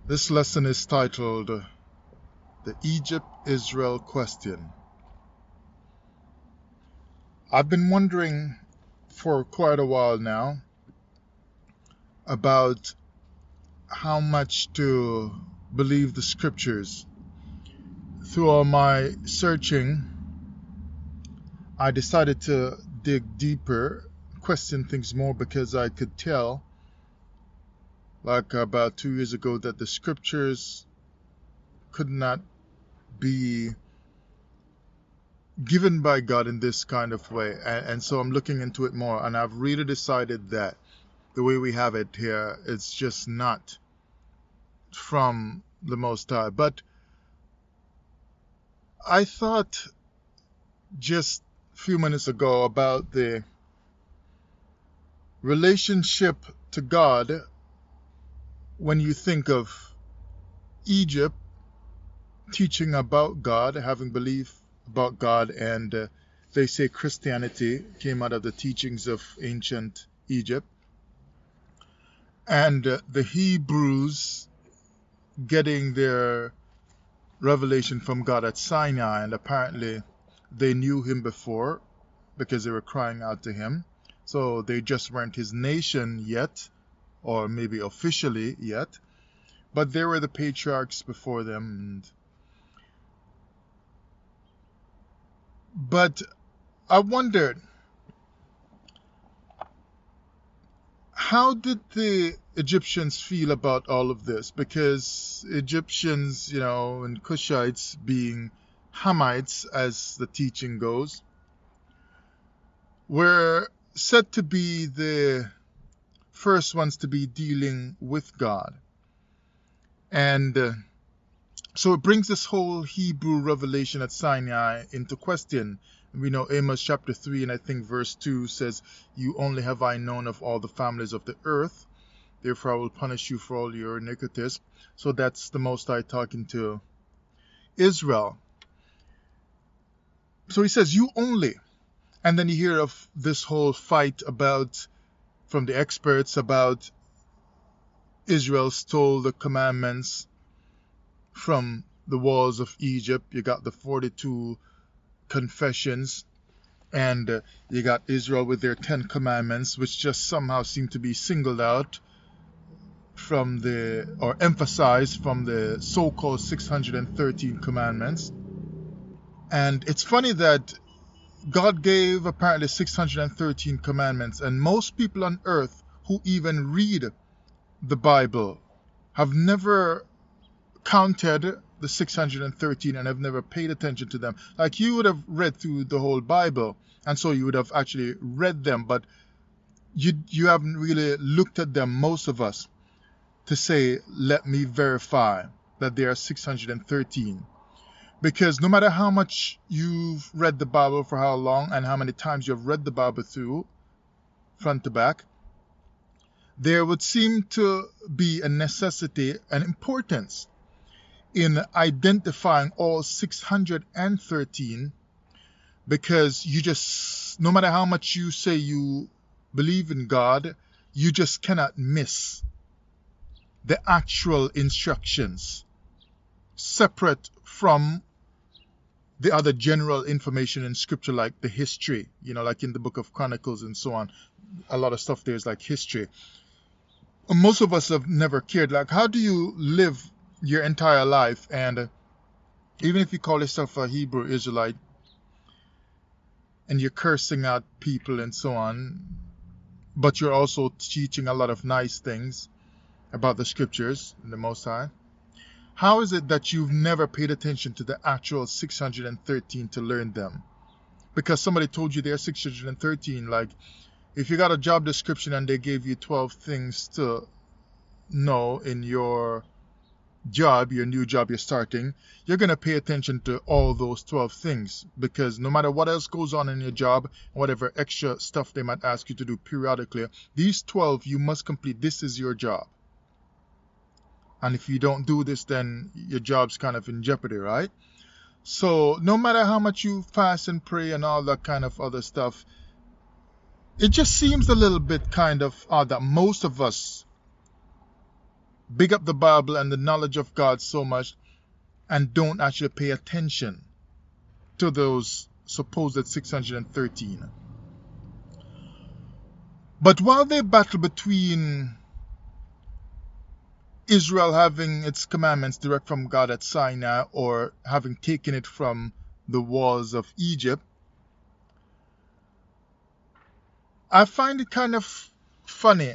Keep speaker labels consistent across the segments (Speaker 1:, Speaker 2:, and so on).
Speaker 1: This lesson is titled The Egypt-Israel Question. I've been wondering for quite a while now about how much to believe the scriptures. Through all my searching, I decided to dig deeper, question things more, because I could tell, like about 2 years ago, that the scriptures could not be given by God in this kind of way. And so I'm looking into it more, and I've really decided that the way we have it here, it's just not from the Most High. But I thought just a few minutes ago about the relationship to God when you think of Egypt teaching about God, having belief about God, and they say Christianity came out of the teachings of ancient Egypt, and the Hebrews getting their revelation from God at Sinai, and apparently they knew him before because they were crying out to him. So they just weren't his nation yet, or maybe officially yet, but they were the patriarchs before them. But I wondered, how did the Egyptians feel about all of this? Because Egyptians, and Cushites, being Hamites as the teaching goes, were said to be the first ones to be dealing with God. And so it brings this whole Hebrew revelation at Sinai into question. We know Amos chapter 3 and I think verse 2 says, "You only have I known of all the families of the earth. Therefore I will punish you for all your iniquities." So that's the Most High talking to Israel. So he says, "You only." And then you hear of this whole fight from the experts about Israel stole the commandments from the walls of Egypt. You got the 42 confessions, and you got Israel with their 10 commandments, which just somehow seem to be singled out or emphasized from the so-called 613 commandments. And it's funny that God gave apparently 613 commandments, and most people on earth who even read the Bible have never counted the 613 and have never paid attention to them. Like, you would have read through the whole Bible, and so you would have actually read them, but you haven't really looked at them, most of us, to say, let me verify that there are 613. Because no matter how much you've read the Bible, for how long, and how many times you've read the Bible through, front to back, there would seem to be a necessity, an importance in identifying all 613, because no matter how much you say you believe in God, you just cannot miss the actual instructions separate from the other general information in scripture, like the history, like in the book of Chronicles and so on. A lot of stuff there is like history. Most of us have never cared. Like, how do you live your entire life, and even if you call yourself a Hebrew Israelite and you're cursing out people and so on, but you're also teaching a lot of nice things about the scriptures and the Most High, how is it that you've never paid attention to the actual 613 to learn them? Because somebody told you there are 613. Like, if you got a job description and they gave you 12 things to know in your job, your new job you're starting, you're going to pay attention to all those 12 things, because no matter what else goes on in your job, whatever extra stuff they might ask you to do periodically, these 12 you must complete. This is your job. And if you don't do this, then your job's kind of in jeopardy, right? So no matter how much you fast and pray and all that kind of other stuff, it just seems a little bit kind of odd that most of us big up the Bible and the knowledge of God so much and don't actually pay attention to those supposed 613. But while they battle between Israel having its commandments direct from God at Sinai or having taken it from the walls of Egypt, I find it kind of funny,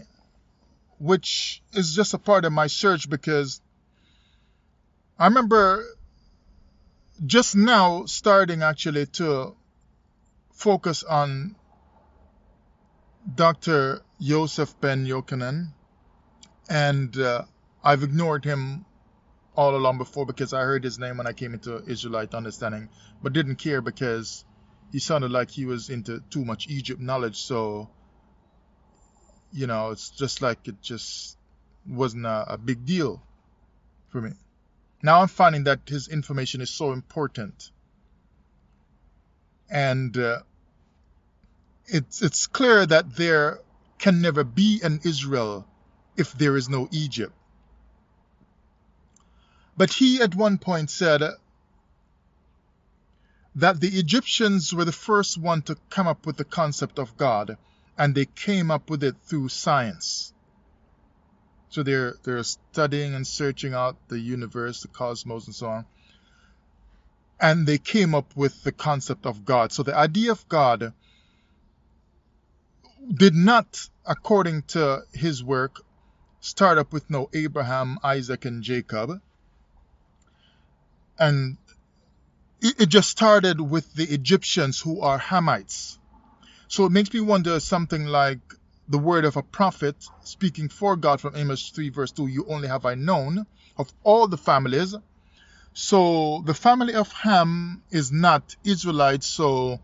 Speaker 1: which is just a part of my search, because I remember just now starting actually to focus on Dr. Yosef Ben Yochanan, and I've ignored him all along before because I heard his name when I came into Israelite understanding, but didn't care because he sounded like he was into too much Egypt knowledge. So, it's just like it just wasn't a big deal for me. Now I'm finding that his information is so important. And it's clear that there can never be an Israel if there is no Egypt. But he at one point said that the Egyptians were the first one to come up with the concept of God, and they came up with it through science. So they're studying and searching out the universe, the cosmos, and so on. And they came up with the concept of God. So the idea of God did not, according to his work, start up with no Abraham, Isaac, and Jacob. And it just started with the Egyptians, who are Hamites. So it makes me wonder something like the word of a prophet speaking for God from Amos 3 verse 2, you only have I known of all the families. So the family of Ham is not Israelites, so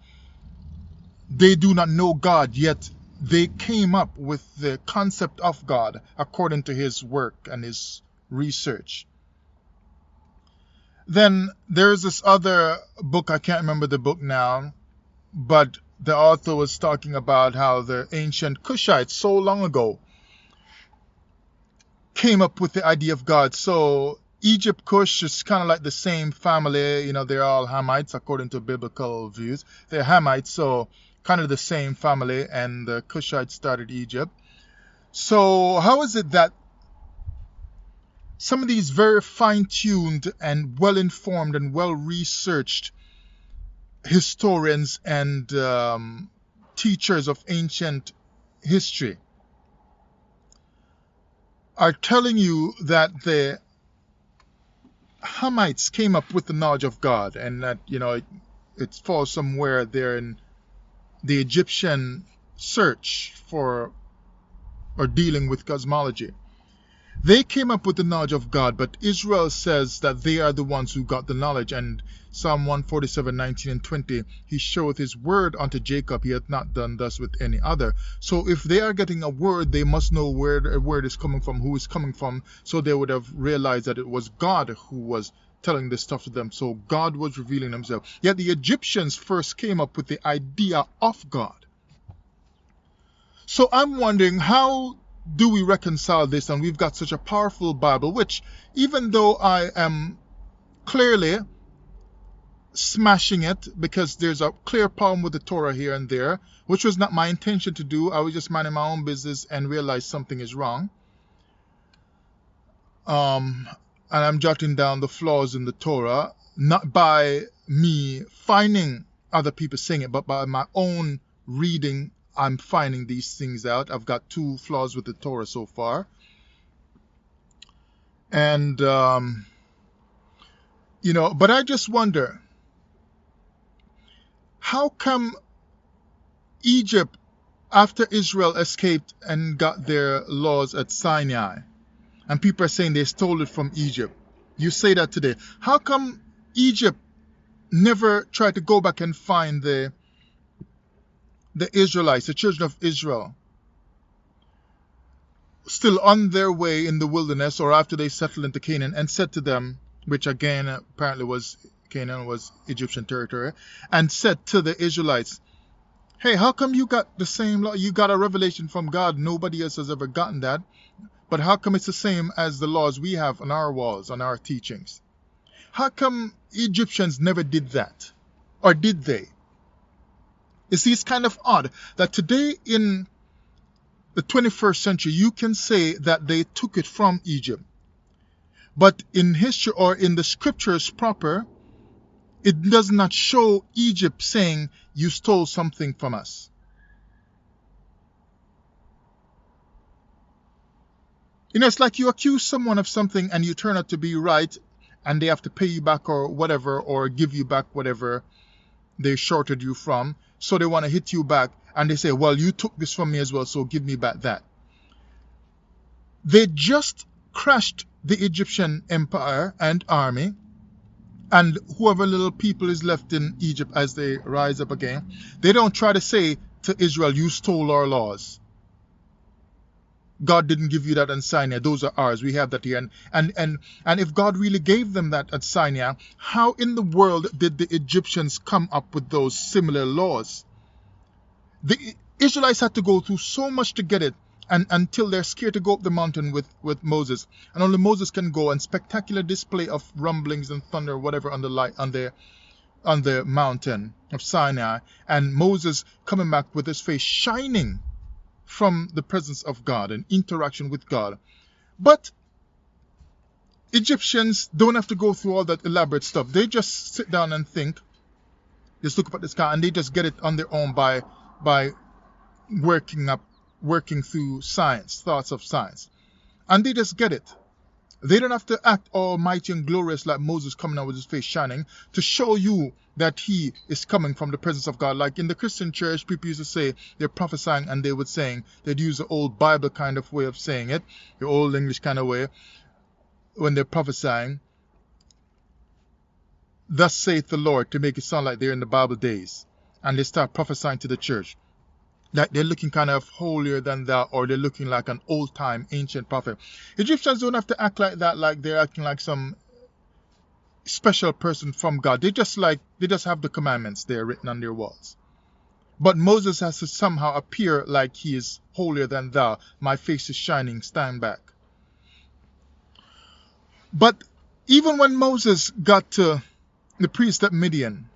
Speaker 1: they do not know God, yet they came up with the concept of God according to his work and his research. Then there's this other book, I can't remember the book now, but the author was talking about how the ancient Cushites so long ago came up with the idea of God. So Egypt, Cush is kind of like the same family. They're all Hamites according to biblical views. They're Hamites, so kind of the same family, and the Cushites started Egypt. So how is it that some of these very fine-tuned and well-informed and well-researched historians and teachers of ancient history are telling you that the Hamites came up with the knowledge of God, and that it falls somewhere there in the Egyptian search for or dealing with cosmology. They came up with the knowledge of God, but Israel says that they are the ones who got the knowledge. And Psalm 147, 19 and 20, he showeth his word unto Jacob, he hath not done thus with any other. So if they are getting a word, they must know where a word is coming from, who is coming from. So they would have realized that it was God who was telling this stuff to them. So God was revealing himself. Yet the Egyptians first came up with the idea of God. So I'm wondering, how do we reconcile this? And we've got such a powerful Bible, which, even though I am clearly smashing it because there's a clear problem with the Torah here and there, which was not my intention to do. I was just minding my own business and realized something is wrong. And I'm jotting down the flaws in the Torah, not by me finding other people saying it, but by my own reading. I'm finding these things out. I've got 2 flaws with the Torah so far. And, but I just wonder, how come Egypt, after Israel escaped and got their laws at Sinai, and people are saying they stole it from Egypt, you say that today, how come Egypt never tried to go back and find the Israelites, the children of Israel, still on their way in the wilderness, or after they settled into Canaan, and said to them, which again apparently was Canaan, was Egyptian territory, and said to the Israelites, hey, how come you got the same law? You got a revelation from God. Nobody else has ever gotten that. But how come it's the same as the laws we have on our walls, on our teachings? How come Egyptians never did that? Or did they? You see, it's kind of odd that today in the 21st century, you can say that they took it from Egypt. But in history or in the scriptures proper, it does not show Egypt saying, you stole something from us. You know, it's like you accuse someone of something and you turn out to be right and they have to pay you back or whatever, or give you back whatever they shorted you from. So they want to hit you back and they say, well, you took this from me as well, so give me back that. They just crushed the Egyptian empire and army, and whoever little people is left in Egypt as they rise up again, they don't try to say to Israel, you stole our laws. God didn't give you that at Sinai. Those are ours. We have that here. And if God really gave them that at Sinai, how in the world did the Egyptians come up with those similar laws? The Israelites had to go through so much to get it, and until they're scared to go up the mountain with Moses. And only Moses can go, and spectacular display of rumblings and thunder or whatever on the mountain of Sinai. And Moses coming back with his face shining from the presence of God and interaction with God. But Egyptians don't have to go through all that elaborate stuff. They just sit down and think, just look up at the sky, and they just get it on their own by working through science, thoughts of science. And they just get it. They don't have to act almighty and glorious like Moses coming out with his face shining to show you that he is coming from the presence of God. Like in the Christian church, people used to say they're prophesying, and they'd use the old Bible kind of way of saying it, the old English kind of way, when they're prophesying. Thus saith the Lord, to make it sound like they're in the Bible days. And they start prophesying to the church. That they're looking kind of holier than thou, or they're looking like an old-time ancient prophet. Egyptians don't have to act like that, like they're acting like some special person from God. They just have the commandments there written on their walls. But Moses has to somehow appear like he is holier than thou. My face is shining, stand back. But even when Moses got to the priest at Midian,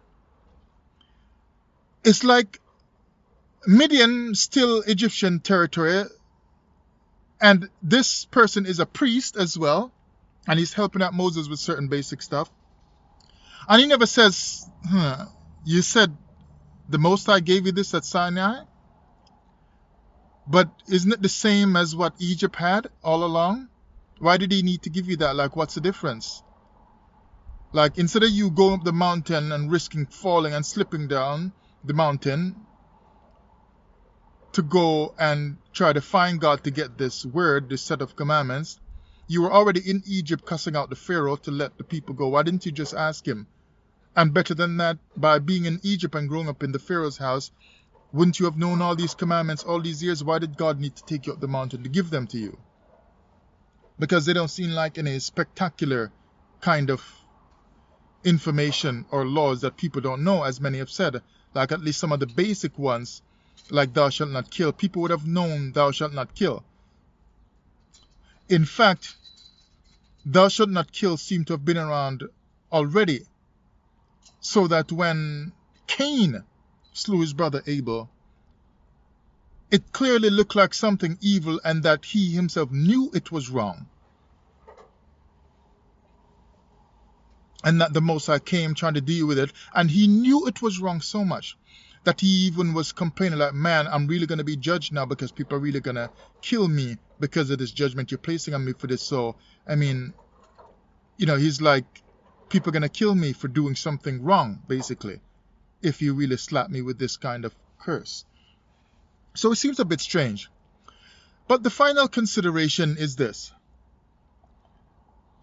Speaker 1: it's like Midian still Egyptian territory, and this person is a priest as well, and he's helping out Moses with certain basic stuff. And he never says, you said the Most High gave you this at Sinai, but isn't it the same as what Egypt had all along? Why did he need to give you that? Like, what's the difference? Like, instead of you going up the mountain and risking falling and slipping down the mountain to go and try to find God to get this word, this set of commandments, you were already in Egypt cussing out the Pharaoh to let the people go. Why didn't you just ask him? And better than that, by being in Egypt and growing up in the Pharaoh's house, wouldn't you have known all these commandments all these years? Why did God need to take you up the mountain to give them to you? Because they don't seem like any spectacular kind of information or laws that people don't know, as many have said. Like at least some of the basic ones, like thou shalt not kill. People would have known thou shalt not kill. In fact, thou shalt not kill seemed to have been around already, so that when Cain slew his brother Abel, it clearly looked like something evil, and that he himself knew it was wrong. And that the Most High came trying to deal with it, and he knew it was wrong so much that he even was complaining like, man, I'm really going to be judged now because people are really going to kill me because of this judgment you're placing on me for this. So, I mean, you know, he's like, people are going to kill me for doing something wrong, basically, if you really slap me with this kind of curse. So it seems a bit strange. But the final consideration is this.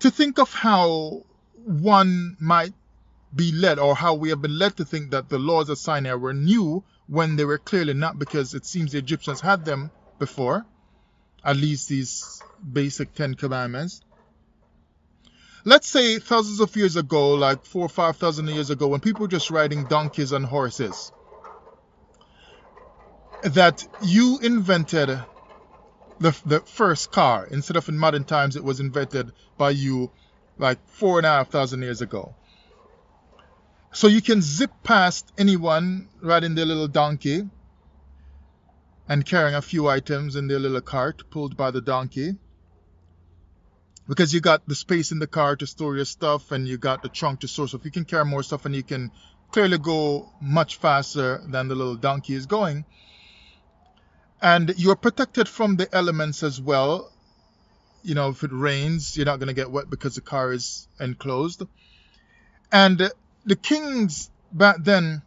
Speaker 1: To think of how one might be led, or how we have been led to think that the laws of Sinai were new when they were clearly not, because it seems the Egyptians had them before, at least these basic 10 commandments. Let's say thousands of years ago, like 4,000 or 5,000 years ago, when people were just riding donkeys and horses, that you invented the first car. Instead of in modern times, it was invented by you like 4,500 years ago. So you can zip past anyone riding their little donkey and carrying a few items in their little cart pulled by the donkey, because you got the space in the car to store your stuff and you got the trunk to store stuff. You can carry more stuff and you can clearly go much faster than the little donkey is going. And you're protected from the elements as well. You know, if it rains, you're not going to get wet because the car is enclosed. And the kings back then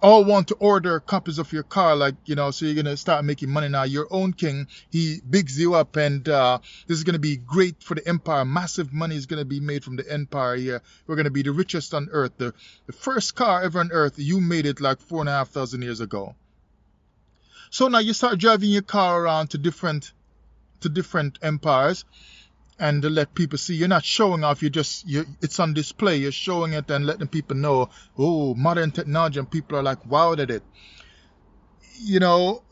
Speaker 1: all want to order copies of your car, like, you know, so you're going to start making money now. Your own king, he bigs you up, and this is going to be great for the empire. Massive money is going to be made from the empire here. We're going to be the richest on earth. The first car ever on earth, you made it like 4,500 years ago. So now you start driving your car around to different empires, and to let people see. You're not showing off, it's on display. You're showing it and letting people know, oh, modern technology, and people are like wowed at it. You know,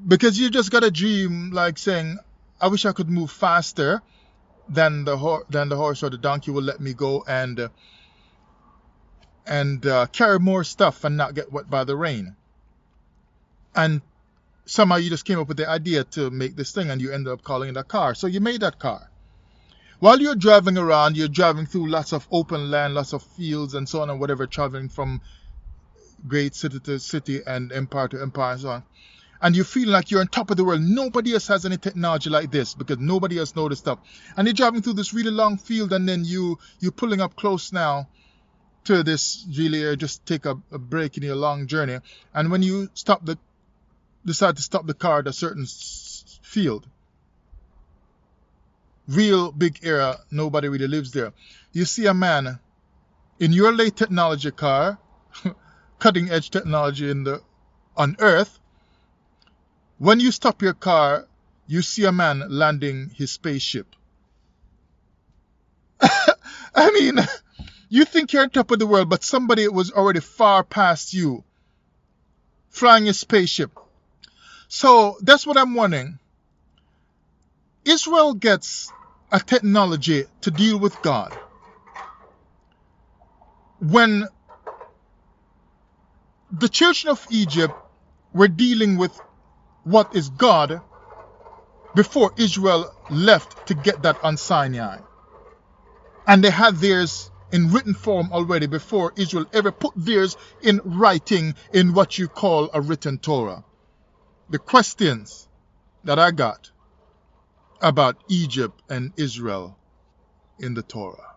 Speaker 1: because you just got a dream, like saying, I wish I could move faster than the horse or the donkey will let me go, and carry more stuff and not get wet by the rain. And somehow you just came up with the idea to make this thing, and you ended up calling it a car. So you made that car. While you're driving around, you're driving through lots of open land, lots of fields and so on and whatever, traveling from great city to city and empire to empire and so on. And you feel like you're on top of the world. Nobody else has any technology like this because nobody else knows this stuff. And you're driving through this really long field, and then you're pulling up close now to this really, just take a break in your long journey. And when you decide to stop the car at a certain field, real big area, nobody really lives there, you see a man in your late technology car, cutting edge technology on Earth. When you stop your car, you see a man landing his spaceship. I mean, you think you're on top of the world, but somebody was already far past you, flying his spaceship. So that's what I'm wondering. Israel gets a technology to deal with God. When the children of Egypt were dealing with what is God before Israel left to get that on Sinai. And they had theirs in written form already before Israel ever put theirs in writing in what you call a written Torah. The questions that I got about Egypt and Israel in the Torah.